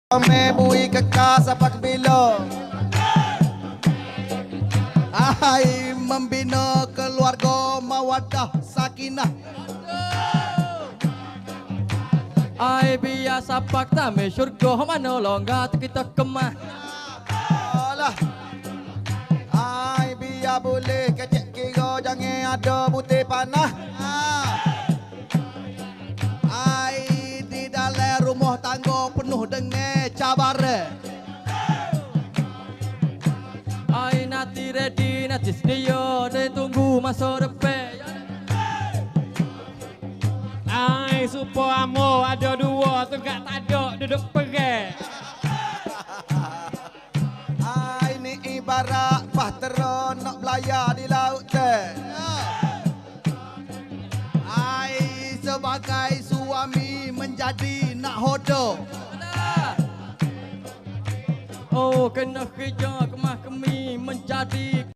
Membui kekal sampai ke bila? Ai membina keluarga mawadah sakinah. Ai biasa pak tame syurga mana longgar kita kemah. Alah. Ai biar boleh kecek kira jangan ada putih panah. Ai di dalam rumah tangga penuh dengan cabaran. Ai nanti ready nanti sedia dan tunggu masa depan. Ai supaya amo ada dua tegak tak ada duduk pergi. Ai ni ibarat bahtera nak belayar di laut teh. Ai sebagai suami menjadi nak hodoh. Oh kena kerja kemah kemi menjadi